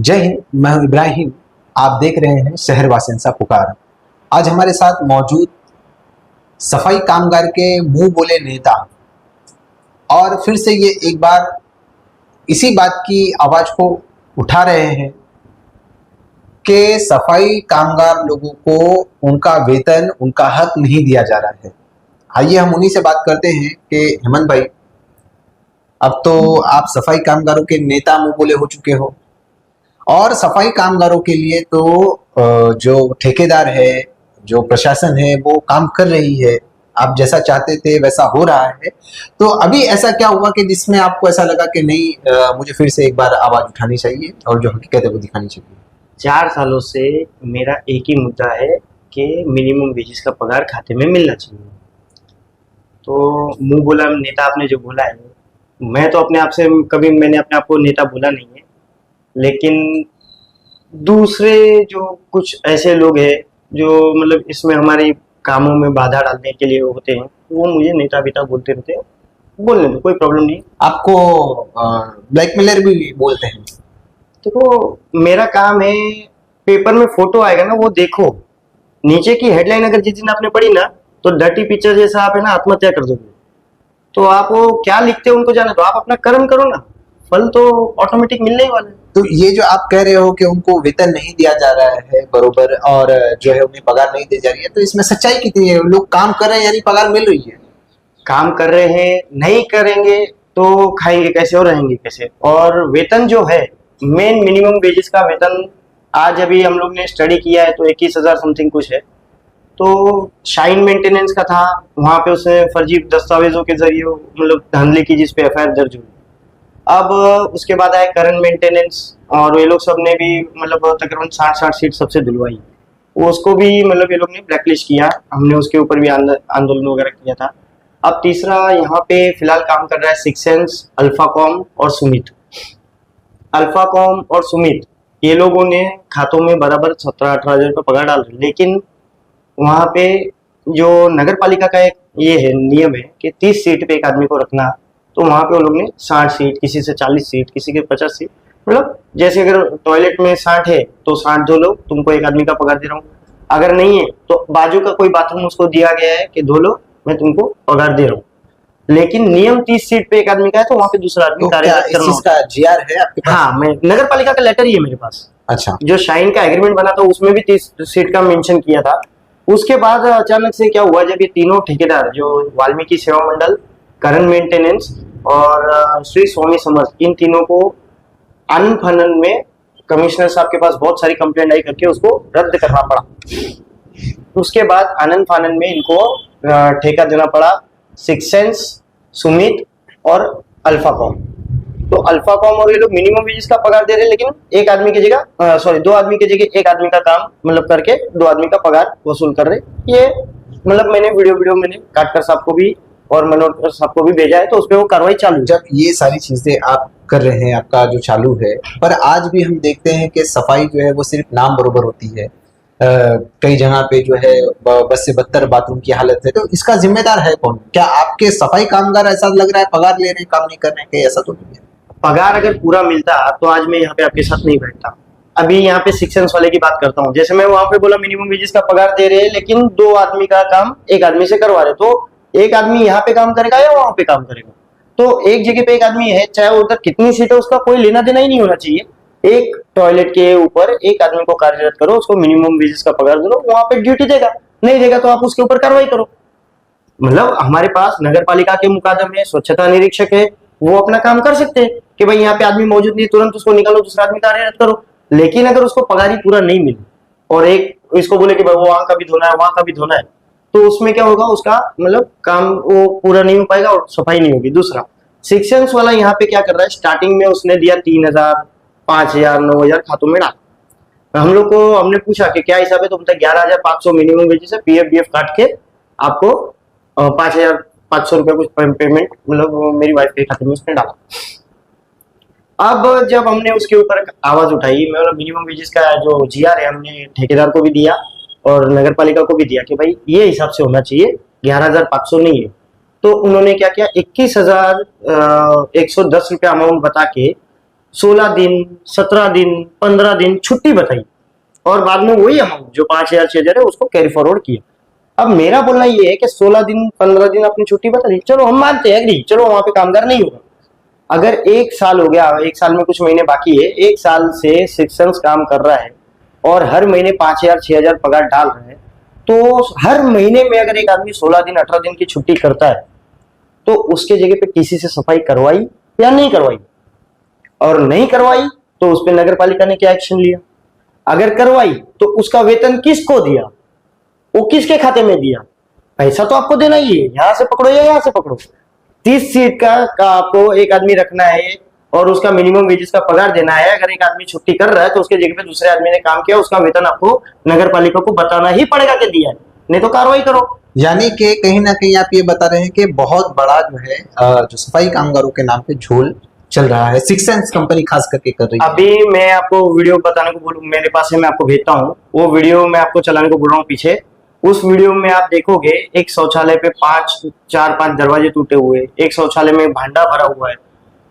जय हिंद। मैं हूं इब्राहिम। आप देख रहे हैं शहर वासिंसा पुकार। आज हमारे साथ मौजूद सफाई कामगार के मुंह बोले नेता और फिर से ये एक बार इसी बात की आवाज को उठा रहे हैं कि सफाई कामगार लोगों को उनका वेतन, उनका हक नहीं दिया जा रहा है। आइए हम उन्हीं से बात करते हैं कि हेमंत भाई, अब तो आप सफाई कामगारों के नेता मुंह बोले हो चुके हो और सफाई कामगारों के लिए तो जो ठेकेदार है, जो प्रशासन है, वो काम कर रही है। आप जैसा चाहते थे वैसा हो रहा है। तो अभी ऐसा क्या हुआ कि जिसमें आपको ऐसा लगा कि नहीं, मुझे फिर से एक बार आवाज उठानी चाहिए और जो हकीकत है वो दिखानी चाहिए? 4 सालों से मेरा एक ही मुद्दा है कि मिनिमम वेजेस का पगार खाते में मिलना चाहिए। तो मुंह बोला नेता आपने जो बोला है, मैं तो अपने आप से मैंने अपने आप को नेता बोला नहीं है, लेकिन दूसरे जो कुछ ऐसे लोग हैं जो मतलब इसमें हमारे कामों में बाधा डालने के लिए होते हैं, वो मुझे नेता बेटा बोलते रहते हैं। बोलने दो, कोई प्रॉब्लम नहीं। आपको ब्लैकमेलर भी बोलते हैं? देखो, मेरा काम है, पेपर में फोटो आएगा ना, वो देखो, नीचे की हेडलाइन अगर जिस दिन आपने पढ़ी ना, तो डर्टी पिक्चर जैसा आप है ना आत्महत्या कर दोगे। तो आप वो क्या लिखते हो उनको जाने दो, आप अपना कर्म करो ना, फल तो ऑटोमेटिक मिलने ही वाला है। तो ये जो आप कह रहे हो कि उनको वेतन नहीं दिया जा रहा है बरोबर और जो है उन्हें पगार नहीं दी जा रही है, तो इसमें सच्चाई कितनी है? लोग काम कर रहे हैं यानी पगार मिल रही है। काम कर रहे हैं, नहीं करेंगे तो खाएंगे कैसे और रहेंगे कैसे? और वेतन जो है, मेन मिनिमम वेजेस का वेतन आज अभी हम लोग ने स्टडी किया है तो 21,000 समथिंग कुछ है। तो शाइन मेंटेनेंस का था, वहां पे उसने फर्जी दस्तावेजों के जरिए मतलब धांधली की, जिसपे एफआईआर दर्ज हुई। अब उसके बाद आए करंट मेंटेनेंस, और ये लोग सब ने भी मतलब तकरीबन 60 सीट सबसे धुलवाई। वो उसको भी मतलब ये लोग ने ब्लैकलिस्ट किया, हमने उसके ऊपर भी आंदोलन वगैरह किया था। अब तीसरा यहाँ पे फिलहाल काम कर रहा है सिक्स सेंस, अल्फाकॉम और सुमित। अल्फाकॉम और सुमित ये लोगों ने खातों में बराबर 17-18 हजार रुपये पगार डाल रहे, लेकिन वहाँ पे जो नगर पालिका का एक ये है नियम है कि 30 सीट पे एक आदमी को रखना। तो वहाँ पे वो लोग ने 60 सीट, किसी से 40 सीट, किसी के 50 सीट, मतलब जैसे अगर टॉयलेट में 60 है तो 60 धो लो, तुमको एक आदमी का पगार दे रहा हूँ। अगर नहीं है तो बाजू का कोई बाथरूम उसको दिया गया है कि धो लो, मैं तुमको पगार दे रहा हूँ। लेकिन नियम 30 सीट पे एक आदमी का है, तो वहाँ पे दूसरा आदमी कार्यरत करना होता है। जीआर है आपके पास? हाँ, मैं नगर पालिका का लेटर ही है मेरे पास। अच्छा। जो शाइन का एग्रीमेंट बना था उसमें भी 30 सीट का मेंशन किया था। उसके बाद अचानक से क्या हुआ, जब ये तीनों ठेकेदार जो वाल्मीकि सेवा मंडल, करंट मेंटेनेंस और श्री स्वामी समर्थ, इन तीनों को आनन फानन में कमिश्नर साहब के पास बहुत सारी कंप्लेंट आई करके उसको रद्द करना पड़ा। उसके बाद आनन फानन में इनको ठेका देना पड़ा सिक्स सेंस, सुमित और अल्फाकॉम। तो अल्फाकॉम और ये लोग मिनिमम वेजेस का पगार दे रहे हैं, लेकिन एक आदमी की जगह दो आदमी की जगह एक आदमी का काम मतलब करके 2 आदमी का पगार वसूल कर रहे। ये मतलब मैंने वीडियो मैंने काटकर साहब को भी और मनोहर साहब को भी भेजा है, तो उस पर वो कार्रवाई चालू। जब ये सारी चीजें आप कर रहे हैं, आपका जो चालू है, पर आज भी हम देखते हैं कि सफाई जो है वो सिर्फ नाम बरोबर होती है। कई जगह पे जो है बस से बदतर बाथरूम की हालत है। तो इसका जिम्मेदार है कौन? क्या आपके सफाई कामगार ऐसा लग रहा है पगार ले रहे हैं, काम नहीं कर रहे हैं? ऐसा तो नहीं है। पगार अगर पूरा मिलता तो आज मैं यहाँ पे आपके साथ नहीं बैठता। अभी यहाँ पे सिक्सेंस वाले की बात करता हूँ। जैसे मैं वहां पे बोला मिनिमम वेजेस का पगार दे रहे हैं, लेकिन 2 आदमी का काम एक आदमी से करवा रहे, तो एक आदमी यहाँ पे काम करेगा या वहां पे काम करेगा? तो एक जगह पे एक आदमी है, चाहे उधर कितनी सीट है, उसका कोई लेना देना ही नहीं होना चाहिए। एक टॉयलेट के ऊपर एक आदमी को कार्यरत करो, उसको मिनिमम वेजेस का पगार दो, वहां पे ड्यूटी देगा। नहीं देगा तो आप उसके ऊपर कार्रवाई करो। मतलब हमारे पास नगर पालिका के मुकादम है, स्वच्छता निरीक्षक है, वो अपना काम कर सकते हैं कि भाई यहाँ पे आदमी मौजूद नहीं, तुरंत उसको निकालो, दूसरा आदमी कार्यरत करो। लेकिन अगर उसको पगार ही पूरा नहीं मिले और एक इसको बोले कि भाई वो वहां का भी धोना है, वहां का भी धोना है, तो उसमें क्या होगा, उसका मतलब काम वो पूरा नहीं हो पाएगा और सफाई नहीं होगी। दूसरा सिक्सेंस वाला यहाँ पे क्या कर रहा है, स्टार्टिंग में उसने दिया 3,000, 5,000, 9,000 खातों में डाल। हम लोग को हमने पूछा कि क्या हिसाब है, तो बोलता 11,500 मिनिमम वेजेस है, पीएफ काट के आपको 5,500 रुपए कुछ पेमेंट मतलब मेरी वाइफ के खाते में उसने डाला। अब जब हमने उसके ऊपर आवाज उठाई, मतलब मिनिमम वेजेस का जो जीआर है, हमने ठेकेदार को भी दिया और नगर पालिका को भी दिया कि भाई ये हिसाब से होना चाहिए, 11,500 नहीं है। तो उन्होंने क्या किया, 21,110 रुपया अमाउंट बता के 16 दिन, 17 दिन, 15 दिन छुट्टी बताई और बाद में वही अमाउंट जो 5,000 6,000 है उसको कैरी फॉरवर्ड किया। अब मेरा बोलना ये है कि 16 दिन 15 दिन अपनी छुट्टी बता दी, चलो हम मानते हैं, एग्री, चलो वहां पे कामगार नहीं होगा। अगर 1 साल हो गया, 1 साल में कुछ महीने बाकी है, 1 साल से सेक्शंस काम कर रहा है और हर महीने 5,000 6,000 पगार डाल रहा है, तो हर महीने में अगर एक आदमी 16 दिन 18 दिन की छुट्टी करता है तो उसके जगह पे किसी से सफाई करवाई या नहीं करवाई, और नहीं करवाई तो उस पर नगर पालिका ने क्या एक्शन लिया, अगर करवाई तो उसका वेतन किसको दिया, वो किसके खाते में दिया, पैसा तो आपको देना ही है, यहां से पकड़ो या यहां से पकड़ो। 30 सीट का आपको एक आदमी रखना है और उसका मिनिमम वेजेस का पगार देना है। अगर एक आदमी छुट्टी कर रहा है तो उसके जगह पे दूसरे आदमी ने काम किया, उसका वेतन आपको नगर पालिका को बताना ही पड़ेगा कि दिया है, नहीं तो कार्रवाई करो। यानी कि कहीं ना कहीं आप ये बता रहे हैं कि बहुत बड़ा जो है जो सफाई कामगारों के नाम पे झोल चल रहा है, सिक्सेंस कंपनी खास करके कर रही है। अभी मैं आपको वीडियो बताने को बोलूँ, मेरे पास है, मैं आपको भेजता हूँ, वो वीडियो मैं आपको चलाने को बोल रहा हूँ पीछे। उस वीडियो में आप देखोगे एक शौचालय पे 4-5 दरवाजे टूटे हुए, एक शौचालय में भांडा भरा हुआ है,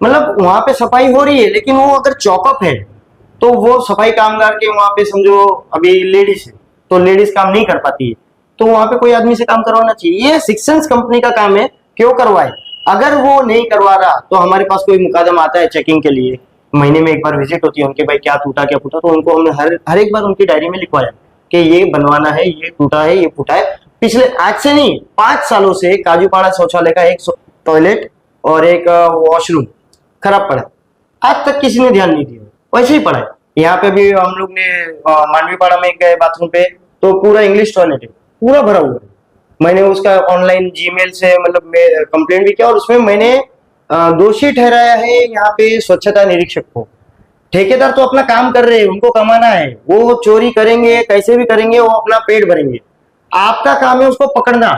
मतलब वहां पे सफाई हो रही है, लेकिन वो अगर चौकअप है तो वो सफाई कामगार के वहां पे समझो अभी लेडीज है तो लेडीज काम नहीं कर पाती है, तो वहां पे कोई आदमी से काम करवाना चाहिए। ये सिक्सेंस कंपनी का काम है, क्यों करवाए। अगर वो नहीं करवा रहा तो हमारे पास कोई मुकदमा आता है चेकिंग के लिए, महीने में एक बार विजिट होती है उनके, भाई क्या टूटा क्या फूटा, तो उनको हमने हर एक बार उनकी डायरी में लिखवाया कि ये बनवाना है, ये टूटा है, ये फूटा है। पिछले आज से नहीं 5 सालों से काजूपाड़ा शौचालय का एक टॉयलेट और एक वॉशरूम खराब पड़ा, आज तक किसी ने ध्यान नहीं दिया, वैसे ही पड़ा है। यहाँ पे भी हम लोग ने मांडवीपाड़ा में गए बाथरूम पे, तो पूरा इंग्लिश टॉयलेट है, पूरा भरा हुआ है। मैंने उसका ऑनलाइन जीमेल से मतलब कंप्लेंट भी किया और उसमें मैंने दोषी ठहराया है यहाँ पे स्वच्छता निरीक्षक को। ठेकेदार तो अपना काम कर रहे हैं, उनको कमाना है, वो चोरी करेंगे कैसे भी करेंगे, वो अपना पेट भरेंगे, आपका काम है उसको पकड़ना।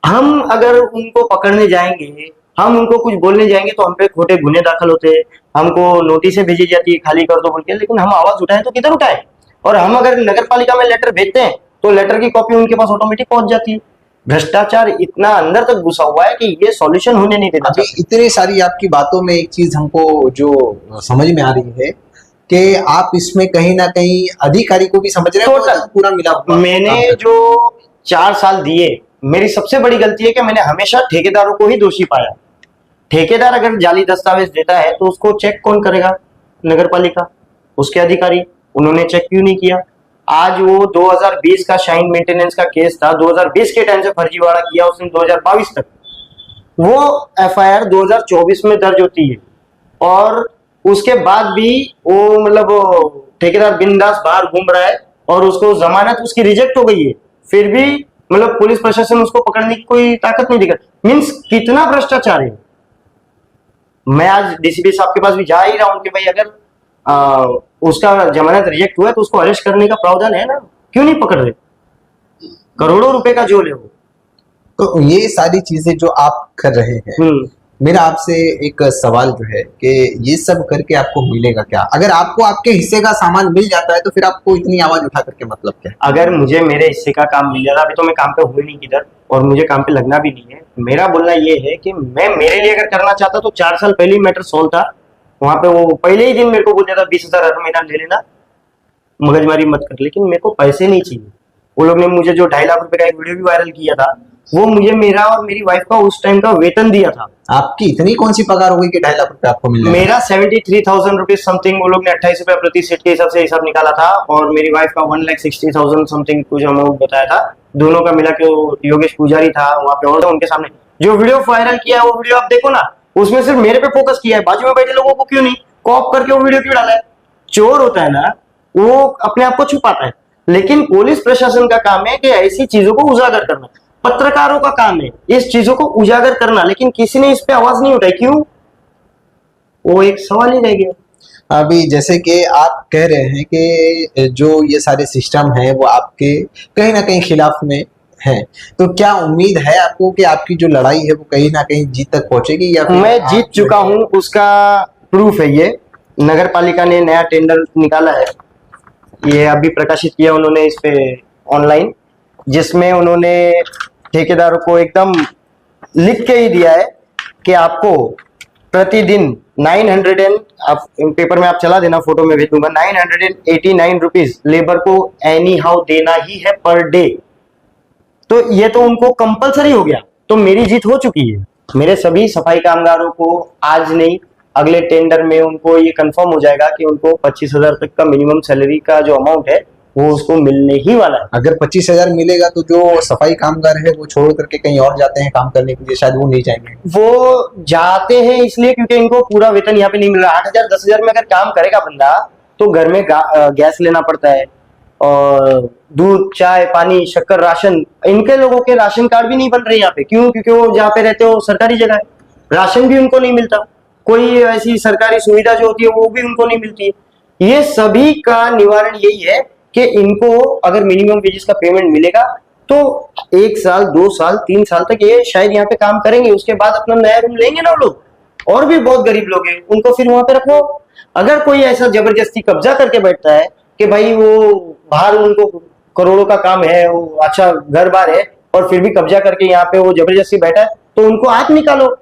हम अगर उनको पकड़ने जाएंगे, हम उनको कुछ बोलने जाएंगे तो हम पे खोटे गुने दाखिल होते हैं, हमको नोटिस भेजी जाती है खाली कर दो बोल के, लेकिन हम आवाज उठाएं तो किधर उठाएं। और हम अगर नगर पालिका में लेटर भेजते हैं तो लेटर की कॉपी उनके पास ऑटोमेटिक पहुंच जाती है। भ्रष्टाचार इतना अंदर तक घुसा हुआ है कि ये सॉल्यूशन होने नहीं देता। अभी इतनी सारी आपकी बातों में एक चीज हमको जो समझ में आ रही है कि आप इसमें कहीं ना कहीं अधिकारी को भी समझ रहे हैं, टोटल पूरा मिला हुआ। मैंने जो 4 साल दिए, मेरी सबसे बड़ी गलती है कि मैंने हमेशा ठेकेदारों को ही दोषी पाया। ठेकेदार अगर जाली दस्तावेज देता है तो उसको चेक कौन करेगा, नगर पालिका, उसके अधिकारी, उन्होंने चेक क्यों नहीं किया। आज वो 2020 का शाइन मेंटेनेंस का केस था, 2020 के टाइम से फर्जीवाड़ा किया उसने 2022 तक, वो एफआईआर 2024 में दर्ज होती है और उसके बाद भी वो मतलब ठेकेदार बिंदास बाहर घूम रहा है और उसको जमानत उसकी रिजेक्ट हो गई है, फिर भी मतलब पुलिस प्रशासन उसको पकड़ने की कोई ताकत नहीं दिखा। मीन्स कितना भ्रष्टाचार है। मैं आज डीसीपी साहब के पास भी जा ही रहा हूं कि भाई अगर उसका जमानत रिजेक्ट हुआ है तो उसको अरेस्ट करने का प्रावधान है ना, क्यों नहीं पकड़ रहे। करोड़ों रुपए का झोल है वो। तो ये सारी चीजें जो आप कर रहे हैं, मेरा आपसे एक सवाल जो है कि ये सब करके आपको मिलेगा क्या? अगर आपको आपके हिस्से का सामान मिल जाता है तो फिर आपको इतनी आवाज उठा करके मतलब क्या? अगर मुझे मेरे हिस्से का काम मिल जाता, अभी तो मैं काम पे हुए नहीं किधर और मुझे काम पे लगना भी नहीं है। मेरा बोलना ये है कि मैं मेरे लिए अगर करना चाहता तो 4 साल पहले ही मैटर सोल्व था। वहां पे वो पहले ही दिन मेरे को बोल दिया था 20,000 हर महीना ले लेना, मगजमारी मत कर, लेकिन मेरे को पैसे नहीं चाहिए। वो लोग ने मुझे जो 2.5 लाख रुपए का एक वीडियो भी वायरल किया था, वो मुझे मेरा और मेरी वाइफ का उस टाइम का वेतन दिया था। आपकी इतनी कौन सी पगार हो गई कि 2.5 लाख रुपए आपको मिल? मेरा 73,000 रुपीज समथिंग, वो लोग ने 28 रुपए प्रति सीट के हिसाब से हिसाब निकाला था और मेरी वाइफ का 1,60,000 समथिंग कुछ अमाउंट बताया था। दोनों का मिला के योगेश पुजारी था वहां पे और उनके सामने जो वीडियो वायरल किया है वो वीडियो आप देखो ना, उसमें सिर्फ मेरे पे फोकस किया है, बाजू में बैठे लोगों को क्यों नहीं कॉप करके वो वीडियो क्यों डाला है। चोर होता है ना वो अपने आप को छुपाता है, लेकिन पुलिस प्रशासन का काम है कि ऐसी चीजों को उजागर करना। पत्रकारों का काम है इस चीजों को उजागर करना, लेकिन किसी ने इस पे आवाज नहीं उठाई, क्यों? वो एक सवाल ही रह गया। अभी जैसे कि आप कह रहे हैं कि जो ये सारे सिस्टम है वो आपके कहीं ना कहीं खिलाफ में है, तो क्या उम्मीद है आपको कि आपकी जो लड़ाई है वो कहीं ना कहीं जीत तक पहुंचेगी? या मैं जीत चुका हूं, उसका प्रूफ है ये। नगर पालिका ने नया टेंडर निकाला है, ये अभी प्रकाशित किया उन्होंने इस पे ऑनलाइन, जिसमें उन्होंने ठेकेदारों को एकदम लिख के ही दिया है कि आपको प्रतिदिन 900 एंड आप पेपर में आप चला देना, फोटो में भेज दूंगा, 989 रुपीज लेबर को एनी हाउ देना ही है पर डे। तो ये तो उनको कंपलसरी हो गया, तो मेरी जीत हो चुकी है। मेरे सभी सफाई कामगारों को आज नहीं अगले टेंडर में उनको ये कंफर्म हो जाएगा कि उनको 25,000 तक का मिनिमम सैलरी का जो अमाउंट है वो उसको मिलने ही वाला है। अगर 25,000 मिलेगा तो जो सफाई कामगार है वो छोड़ करके कहीं और जाते हैं काम करने के लिए, शायद वो नहीं जाएंगे। वो जाते हैं इसलिए क्योंकि इनको पूरा वेतन यहाँ पे नहीं मिल रहा। 8,000 10,000 में अगर काम करेगा बंदा तो घर में गैस लेना पड़ता है और दूध चाय पानी शक्कर राशन, इनके लोगों के राशन कार्ड भी नहीं बन रहे यहाँ पे। क्यों? क्योंकि वो जहाँ पे रहते हो सरकारी जगह है, राशन भी उनको नहीं मिलता, कोई ऐसी सरकारी सुविधा जो होती है वो भी उनको नहीं मिलती है। ये सभी का निवारण यही है कि इनको अगर मिनिमम वेजेस का पेमेंट मिलेगा तो 1 साल 2 साल 3 साल तक ये शायद यहाँ पे काम करेंगे, उसके बाद अपना नया रूम लेंगे ना लोग। और भी बहुत गरीब लोग हैं, उनको फिर वहां पे रखो। अगर कोई ऐसा जबरदस्ती कब्जा करके बैठता है कि भाई वो बाहर उनको करोड़ों का काम है, वो अच्छा घर बार है और फिर भी कब्जा करके यहाँ पे वो जबरदस्ती बैठा है, तो उनको आज निकालो।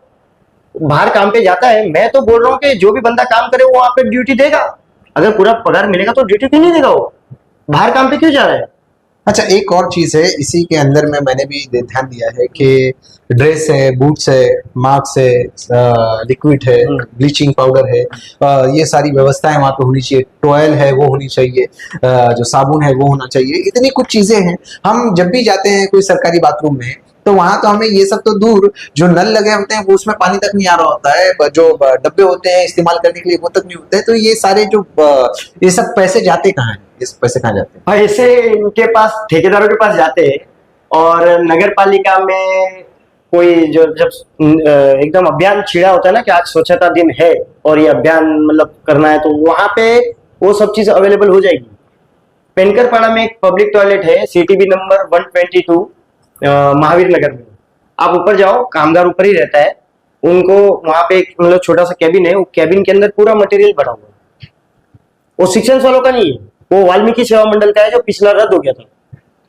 बाहर काम पे जाता है, मैं तो बोल रहा हूँ कि जो भी बंदा काम करे वो वहां पे ड्यूटी देगा। अगर पूरा पगार मिलेगा तो ड्यूटी क्यों नहीं देगा? वो बाहर काम पे क्यों जा रहा है? अच्छा, एक और चीज है इसी के अंदर में मैंने भी ध्यान दिया है कि ड्रेस है, बूट्स है, मास्क है, लिक्विड है, ब्लीचिंग पाउडर है, ये सारी व्यवस्थाएं वहाँ पे होनी चाहिए। टॉयल है वो होनी चाहिए, जो साबुन है वो होना चाहिए। इतनी कुछ चीजें हैं। हम जब भी जाते हैं कोई सरकारी बाथरूम में तो वहां तो हमें ये सब तो दूर, जो नल लगे होते हैं वो उसमें पानी तक नहीं आ रहा होता है, जो डब्बे होते हैं इस्तेमाल करने के लिए वो तक नहीं होते हैं। तो ये सारे जो ये सब पैसे जाते कहाँ हैं? ये सब पैसे कहाँ जाते हैं? पैसे इनके पास, ठेकेदारों के पास जाते हैं। और नगर पालिका में कोई जो जब एकदम अभियान छिड़ा होता है ना कि आज स्वच्छता दिन है और ये अभियान मतलब करना है, तो वहां पे वो सब चीज अवेलेबल हो जाएगी। पेनकरपाड़ा में एक पब्लिक टॉयलेट है, सीटीबी नंबर 122 महावीर नगर में। आप ऊपर जाओ, कामगार ऊपर ही रहता है, उनको वहां पे एक मतलब छोटा सा कैबिन है, वो कैबिन के अंदर पूरा मटेरियल भरा हुआ है। वो शिक्षण वालों का नहीं है, वो वाल्मीकि सेवा मंडल का है जो पिछला रद्द हो गया था।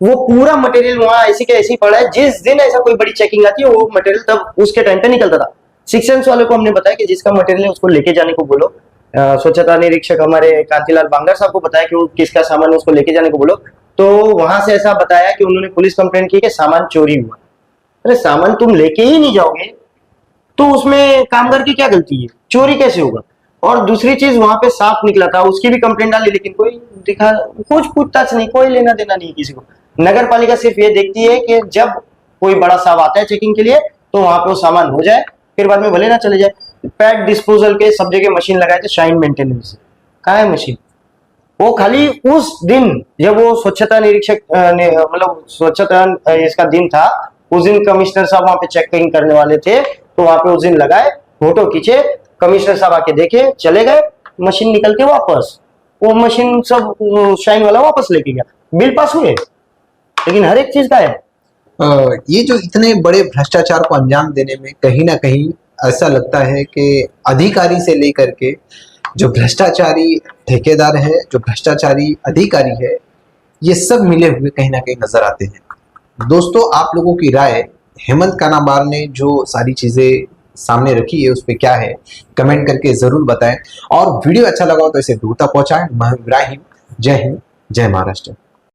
वो पूरा मटेरियल वहां ऐसी के ऐसी पड़ा है, जिस दिन ऐसा कोई बड़ी चेकिंग आती है वो मटेरियल तब उसके टाइम पे निकलता था। शिक्षण वालों को हमने बताया कि जिसका मटेरियल है उसको लेके जाने को बोलो। स्वच्छता निरीक्षक हमारे कांतिलाल बांगर साहब को बताया कि वो किसका सामान है उसको लेके जाने को बोलो। तो वहां से ऐसा बताया कि उन्होंने पुलिस कंप्लेंट की कि सामान चोरी हुआ। अरे सामान तुम लेके ही नहीं जाओगे तो उसमें कामगार की क्या गलती है? चोरी कैसे होगा? और दूसरी चीज, वहां पे सांप निकला था, उसकी भी कंप्लेंट डाली, लेकिन कोई दिखा कुछ पूछताछ नहीं, कोई लेना देना नहीं किसी को। नगर पालिका सिर्फ ये देखती है कि जब कोई बड़ा सांप आता है चेकिंग के लिए तो वहां पे वो सामान हो जाए, फिर बाद में भले ना चले जाए। पैड डिस्पोजल के सब जगह मशीन लगाए थे, शाइन मेंटेनेंस कहाँ है मशीन? वो खाली उस दिन जब वो स्वच्छता निरीक्षक मतलब स्वच्छता इसका दिन था, उस दिन कमिश्नर साहब वहां पे चेकिंग करने वाले थे, तो वहां पे उस दिन लगाए, फोटो खींचे, कमिश्नर साहब आके देखे, चले गए, मशीन निकल के वापस। वो मशीन सब शाइन वाला वापस लेके गया, बिल पास हुए, लेकिन हर एक चीज का है। ये जो इतने बड़े भ्रष्टाचार को अंजाम देने में कहीं ना कहीं ऐसा लगता है कि अधिकारी से लेकर के जो भ्रष्टाचारी ठेकेदार है, जो भ्रष्टाचारी अधिकारी है, ये सब मिले हुए कहीं ना कहीं नजर आते हैं। दोस्तों, आप लोगों की राय हेमंत कानाबार ने जो सारी चीजें सामने रखी है उस पर क्या है, कमेंट करके जरूर बताएं। और वीडियो अच्छा लगा हो तो इसे दूर तक पहुंचाएं। मैं इब्राहिम, जय हिंद, जय महाराष्ट्र।